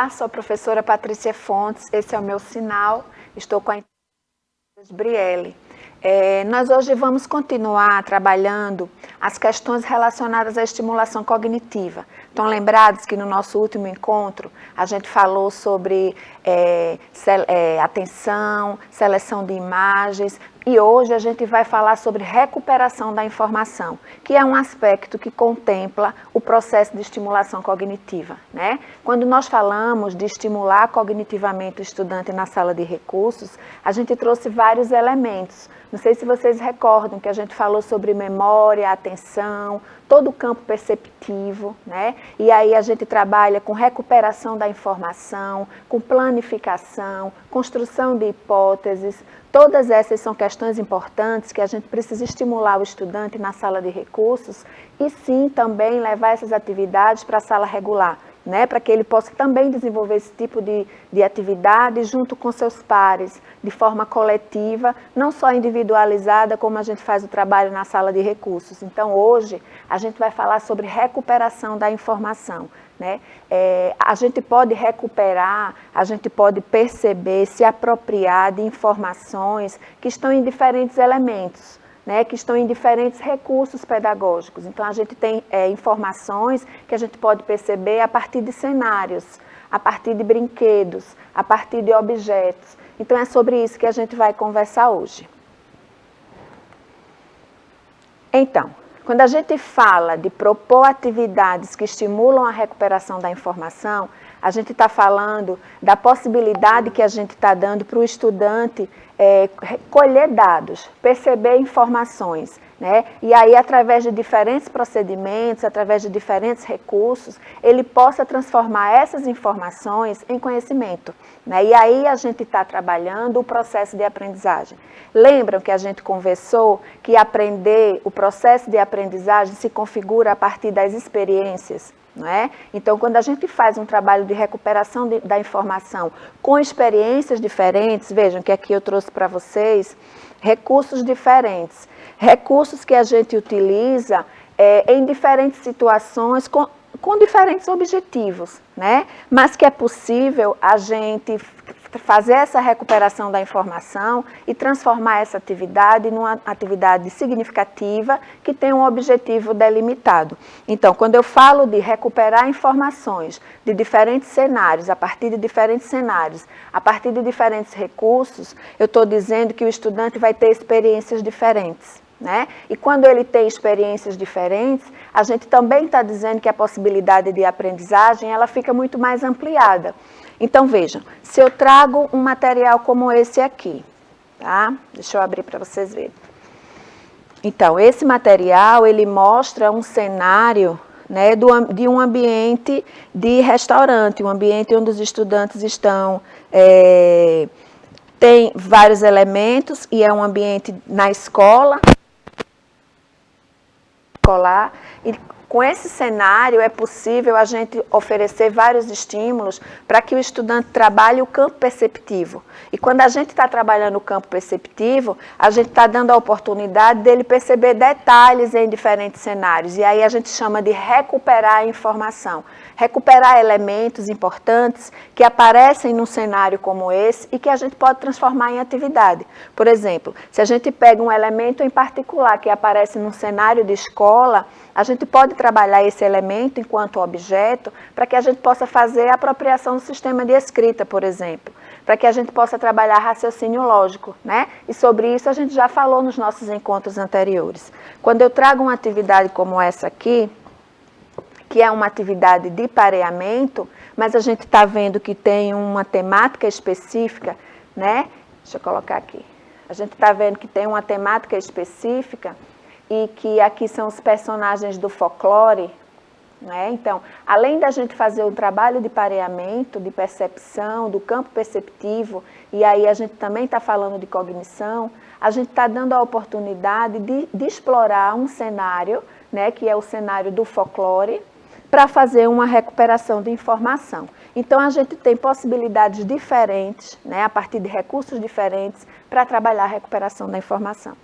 Olá, sou a professora Patrícia Fontes, esse é o meu sinal, estou com a Brielle. Nós hoje vamos continuar trabalhando as questões relacionadas à estimulação cognitiva. Estão lembrados que no nosso último encontro a gente falou sobre atenção, seleção de imagens, e hoje a gente vai falar sobre recuperação da informação, que é um aspecto que contempla o processo de estimulação cognitiva, né? Quando nós falamos de estimular cognitivamente o estudante na sala de recursos, a gente trouxe vários elementos. Não sei se vocês recordam que a gente falou sobre memória, atenção, todo o campo perceptivo, né? E aí a gente trabalha com recuperação da informação, com planificação, construção de hipóteses. Todas essas são questões importantes que a gente precisa estimular o estudante na sala de recursos e sim também levar essas atividades para a sala regular, né? Para que ele possa também desenvolver esse tipo de atividade junto com seus pares, de forma coletiva, não só individualizada, como a gente faz o trabalho na sala de recursos. Então, hoje, a gente vai falar sobre recuperação da informação, né? A gente pode recuperar, a gente pode perceber, se apropriar de informações que estão em diferentes elementos, né, que estão em diferentes recursos pedagógicos. Então, a gente tem informações que a gente pode perceber a partir de cenários, a partir de brinquedos, a partir de objetos. Então, é sobre isso que a gente vai conversar hoje. Então, quando a gente fala de propor atividades que estimulam a recuperação da informação, a gente está falando da possibilidade que a gente está dando para o estudante colher dados, perceber informações, né? E aí, através de diferentes procedimentos, através de diferentes recursos, ele possa transformar essas informações em conhecimento, né? E aí a gente está trabalhando o processo de aprendizagem. Lembram que a gente conversou que o processo de aprendizagem se configura a partir das experiências, não é? Então, quando a gente faz um trabalho de recuperação da informação com experiências diferentes, vejam que aqui eu trouxe para vocês recursos diferentes, recursos que a gente utiliza em diferentes situações com diferentes objetivos, né? Mas que é possível a gente fazer essa recuperação da informação e transformar essa atividade numa atividade significativa que tem um objetivo delimitado. Então, quando eu falo de recuperar informações de diferentes cenários, a partir de diferentes cenários, a partir de diferentes recursos, eu estou dizendo que o estudante vai ter experiências diferentes, né? E quando ele tem experiências diferentes, a gente também está dizendo que a possibilidade de aprendizagem ela fica muito mais ampliada. Então, vejam, se eu trago um material como esse aqui, tá? Deixa eu abrir para vocês verem. Então, esse material, ele mostra um cenário, né, de um ambiente de restaurante, um ambiente onde os estudantes estão... tem vários elementos e é um ambiente na escola, e com esse cenário é possível a gente oferecer vários estímulos para que o estudante trabalhe o campo perceptivo. E quando a gente está trabalhando o campo perceptivo, a gente está dando a oportunidade dele perceber detalhes em diferentes cenários. E aí a gente chama de recuperar a informação. Recuperar elementos importantes que aparecem num cenário como esse e que a gente pode transformar em atividade. Por exemplo, se a gente pega um elemento em particular que aparece num cenário de escola, a gente pode trabalhar esse elemento enquanto objeto para que a gente possa fazer a apropriação do sistema de escrita, por exemplo, para que a gente possa trabalhar raciocínio lógico, né? E sobre isso a gente já falou nos nossos encontros anteriores. Quando eu trago uma atividade como essa aqui, que é uma atividade de pareamento, mas a gente está vendo que tem uma temática específica, né? Deixa eu colocar aqui. A gente está vendo que tem uma temática específica e que aqui são os personagens do folclore, né? Então, além da gente fazer um trabalho de pareamento, de percepção, do campo perceptivo, e aí a gente também está falando de cognição, a gente está dando a oportunidade de explorar um cenário, né, que é o cenário do folclore, para fazer uma recuperação de informação. Então, a gente tem possibilidades diferentes, né, a partir de recursos diferentes, para trabalhar a recuperação da informação.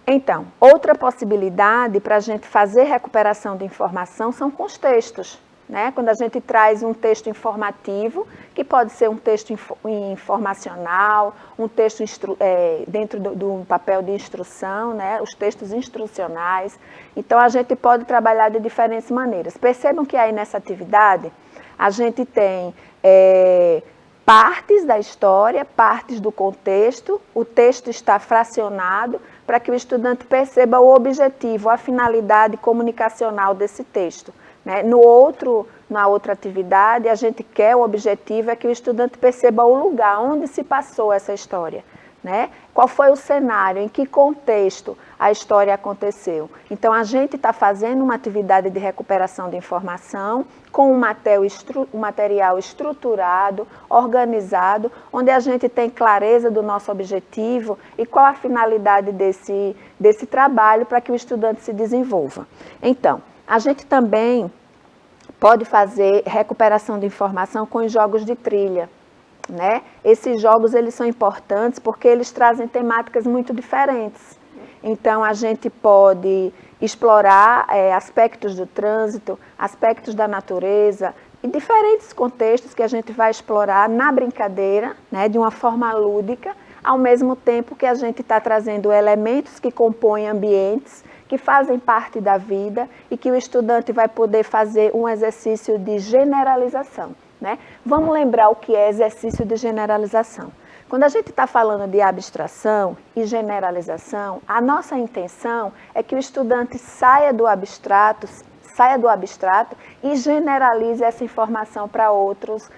Então, outra possibilidade para a gente fazer recuperação de informação são com os textos, né? Quando a gente traz um texto informativo, que pode ser um texto informacional, um texto dentro do papel de instrução, né? Os textos instrucionais. Então, a gente pode trabalhar de diferentes maneiras. Percebam que aí nessa atividade, a gente tem partes da história, partes do contexto, o texto está fracionado para que o estudante perceba o objetivo, a finalidade comunicacional desse texto. Né? Na outra atividade, a gente quer, o objetivo é que o estudante perceba o lugar onde se passou essa história. Né? Qual foi o cenário, em que contexto a história aconteceu. Então, a gente está fazendo uma atividade de recuperação de informação com um material estruturado, organizado, onde a gente tem clareza do nosso objetivo e qual a finalidade desse trabalho para que o estudante se desenvolva. Então, a gente também pode fazer recuperação de informação com os jogos de trilha. Né? Esses jogos eles são importantes porque eles trazem temáticas muito diferentes. Então, a gente pode explorar aspectos do trânsito, aspectos da natureza e diferentes contextos que a gente vai explorar na brincadeira, né, de uma forma lúdica, ao mesmo tempo que a gente está trazendo elementos que compõem ambientes, que fazem parte da vida e que o estudante vai poder fazer um exercício de generalização. Né? Vamos lembrar o que é exercício de generalização. Quando a gente está falando de abstração e generalização, a nossa intenção é que o estudante saia do abstrato e generalize essa informação para outros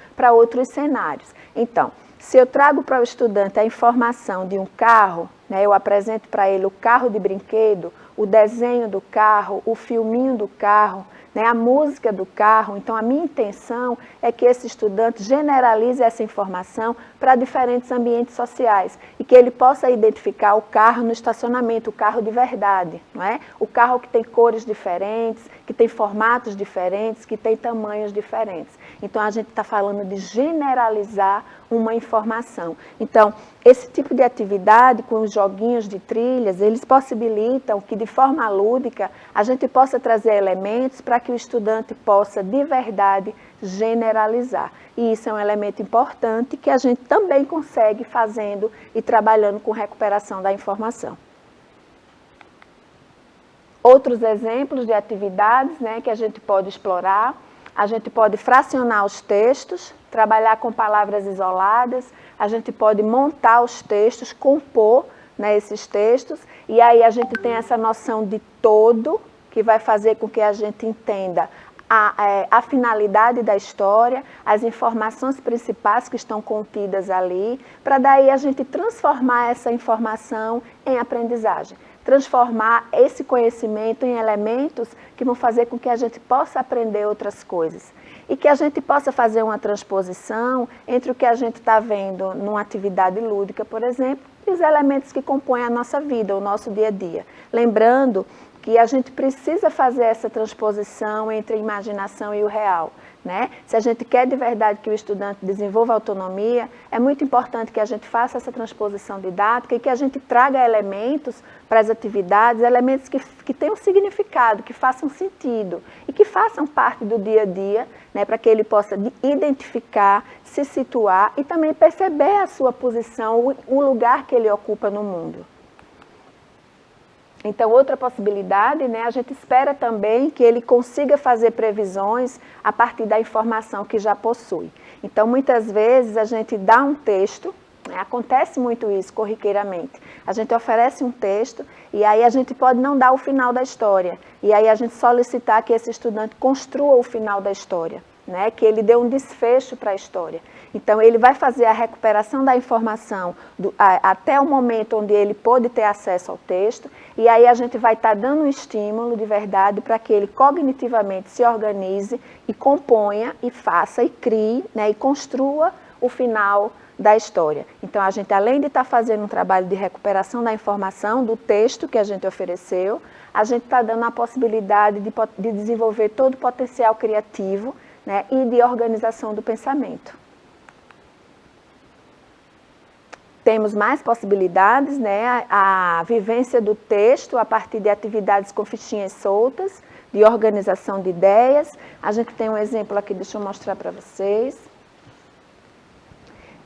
cenários. Então, se eu trago para o estudante a informação de um carro, né, eu apresento para ele o carro de brinquedo, o desenho do carro, o filminho do carro, né, a música do carro. Então, a minha intenção é que esse estudante generalize essa informação para diferentes ambientes sociais e que ele possa identificar o carro no estacionamento, o carro de verdade, não é? O carro que tem cores diferentes, que tem formatos diferentes, que tem tamanhos diferentes. Então, a gente está falando de generalizar uma informação. Então, esse tipo de atividade com os joguinhos de trilhas, eles possibilitam que de forma lúdica a gente possa trazer elementos para que o estudante possa de verdade generalizar. E isso é um elemento importante que a gente também consegue fazendo e trabalhando com recuperação da informação. Outros exemplos de atividades, né, que a gente pode explorar, a gente pode fracionar os textos, trabalhar com palavras isoladas, a gente pode montar os textos, compor, né, esses textos, e aí a gente tem essa noção de todo, que vai fazer com que a gente entenda a finalidade da história, as informações principais que estão contidas ali, para daí a gente transformar essa informação em aprendizagem. Transformar esse conhecimento em elementos que vão fazer com que a gente possa aprender outras coisas. E que a gente possa fazer uma transposição entre o que a gente está vendo numa atividade lúdica, por exemplo, e os elementos que compõem a nossa vida, o nosso dia a dia. Lembrando que a gente precisa fazer essa transposição entre a imaginação e o real. Né? Se a gente quer de verdade que o estudante desenvolva autonomia, é muito importante que a gente faça essa transposição didática e que a gente traga elementos para as atividades, elementos que tenham significado, que façam sentido e que façam parte do dia a dia, né, para que ele possa identificar, se situar e também perceber a sua posição, o lugar que ele ocupa no mundo. Então, outra possibilidade, né, a gente espera também que ele consiga fazer previsões a partir da informação que já possui. Então, muitas vezes a gente dá um texto, né, acontece muito isso corriqueiramente. A gente oferece um texto e aí a gente pode não dar o final da história. E aí a gente solicitar que esse estudante construa o final da história, né, que ele dê um desfecho para a história. Então, ele vai fazer a recuperação da informação até o momento onde ele pôde ter acesso ao texto, e aí a gente vai estar dando um estímulo de verdade para que ele cognitivamente se organize e componha, e faça, e crie, né, e construa o final da história. Então, a gente, além de estar fazendo um trabalho de recuperação da informação, do texto que a gente ofereceu, a gente está dando a possibilidade de desenvolver todo o potencial criativo, né, e de organização do pensamento. Temos mais possibilidades, né? A vivência do texto a partir de atividades com fichinhas soltas, de organização de ideias. A gente tem um exemplo aqui, deixa eu mostrar para vocês.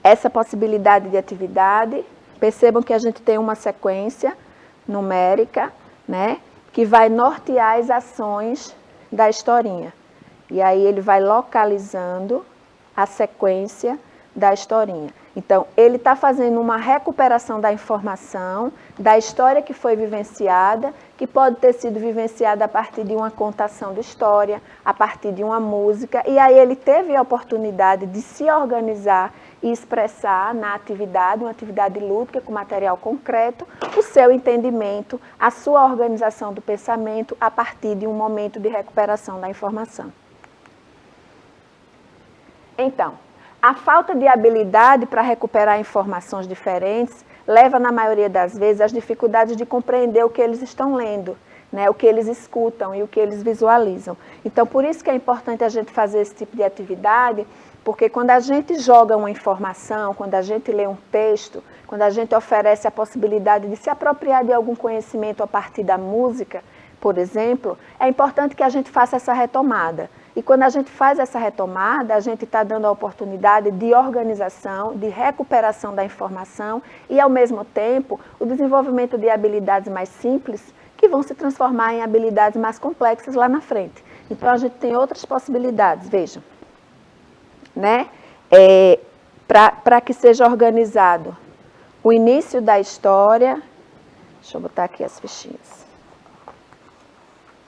Essa possibilidade de atividade, percebam que a gente tem uma sequência numérica, né, que vai nortear as ações da historinha. E aí ele vai localizando a sequência da historinha. Então, ele está fazendo uma recuperação da informação, da história que foi vivenciada, que pode ter sido vivenciada a partir de uma contação de história, a partir de uma música, e aí ele teve a oportunidade de se organizar e expressar na atividade, uma atividade lúdica com material concreto, o seu entendimento, a sua organização do pensamento a partir de um momento de recuperação da informação. Então, a falta de habilidade para recuperar informações diferentes leva, na maioria das vezes, às dificuldades de compreender o que eles estão lendo, né, o que eles escutam e o que eles visualizam. Então, por isso que é importante a gente fazer esse tipo de atividade, porque quando a gente joga uma informação, quando a gente lê um texto, quando a gente oferece a possibilidade de se apropriar de algum conhecimento a partir da música, por exemplo, é importante que a gente faça essa retomada. E quando a gente faz essa retomada, a gente está dando a oportunidade de organização, de recuperação da informação e, ao mesmo tempo, o desenvolvimento de habilidades mais simples que vão se transformar em habilidades mais complexas lá na frente. Então, a gente tem outras possibilidades, vejam, né? Para que seja organizado o início da história, deixa eu botar aqui as fichinhas.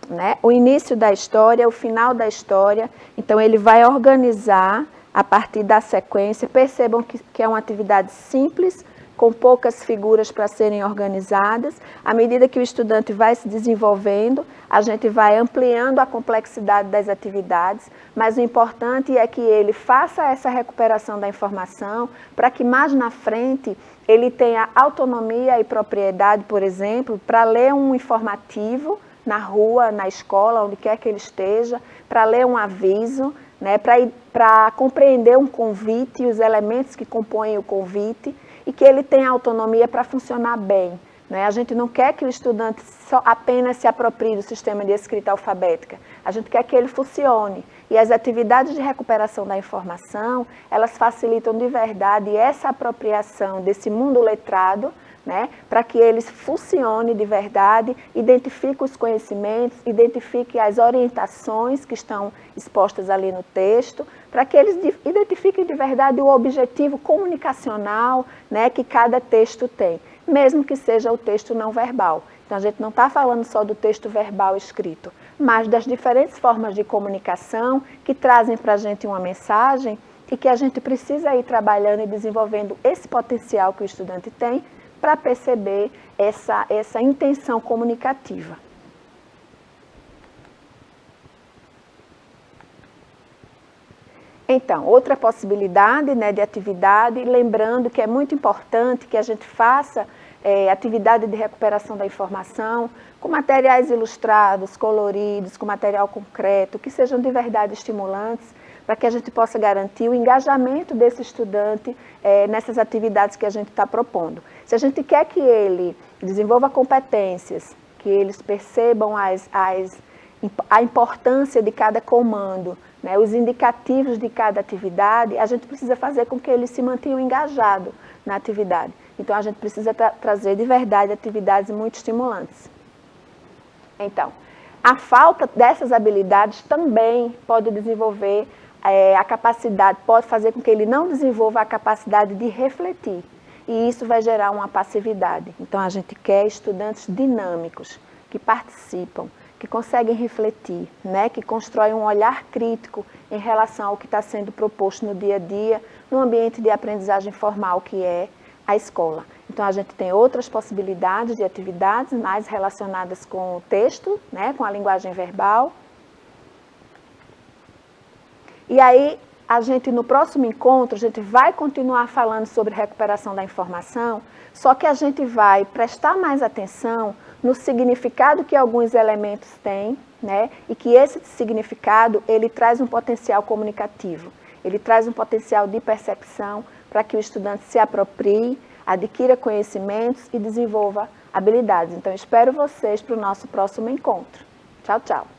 Né? O início da história, o final da história, então ele vai organizar a partir da sequência. Percebam que é uma atividade simples, com poucas figuras para serem organizadas. À medida que o estudante vai se desenvolvendo, a gente vai ampliando a complexidade das atividades, mas o importante é que ele faça essa recuperação da informação para que mais na frente ele tenha autonomia e propriedade, por exemplo, para ler um informativo na rua, na escola, onde quer que ele esteja, para ler um aviso, né, para compreender um convite e os elementos que compõem o convite, e que ele tenha autonomia para funcionar bem. Né? A gente não quer que o estudante só apenas se aproprie do sistema de escrita alfabética, a gente quer que ele funcione. E as atividades de recuperação da informação, elas facilitam de verdade essa apropriação desse mundo letrado, né, para que eles funcionem de verdade, identifiquem os conhecimentos, identifiquem as orientações que estão expostas ali no texto, para que eles identifiquem de verdade o objetivo comunicacional, né, que cada texto tem, mesmo que seja o texto não verbal. Então, a gente não está falando só do texto verbal escrito, mas das diferentes formas de comunicação que trazem para a gente uma mensagem e que a gente precisa ir trabalhando e desenvolvendo esse potencial que o estudante tem para perceber essa intenção comunicativa. Então, outra possibilidade, né, de atividade, lembrando que é muito importante que a gente faça atividade de recuperação da informação com materiais ilustrados, coloridos, com material concreto, que sejam de verdade estimulantes, para que a gente possa garantir o engajamento desse estudante nessas atividades que a gente está propondo. Se a gente quer que ele desenvolva competências, que eles percebam a importância de cada comando, né, os indicativos de cada atividade, a gente precisa fazer com que eles se mantenham engajados na atividade. Então, a gente precisa trazer de verdade atividades muito estimulantes. Então, a falta dessas habilidades também pode desenvolver a capacidade, pode fazer com que ele não desenvolva a capacidade de refletir. E isso vai gerar uma passividade. Então, a gente quer estudantes dinâmicos, que participam, que conseguem refletir, né? Que constroem um olhar crítico em relação ao que está sendo proposto no dia a dia, no ambiente de aprendizagem formal que é a escola. Então, a gente tem outras possibilidades de atividades mais relacionadas com o texto, né? Com a linguagem verbal. E aí, a gente, no próximo encontro, a gente vai continuar falando sobre recuperação da informação, só que a gente vai prestar mais atenção no significado que alguns elementos têm, né? E que esse significado, ele traz um potencial comunicativo, ele traz um potencial de percepção para que o estudante se aproprie, adquira conhecimentos e desenvolva habilidades. Então, espero vocês para o nosso próximo encontro. Tchau, tchau.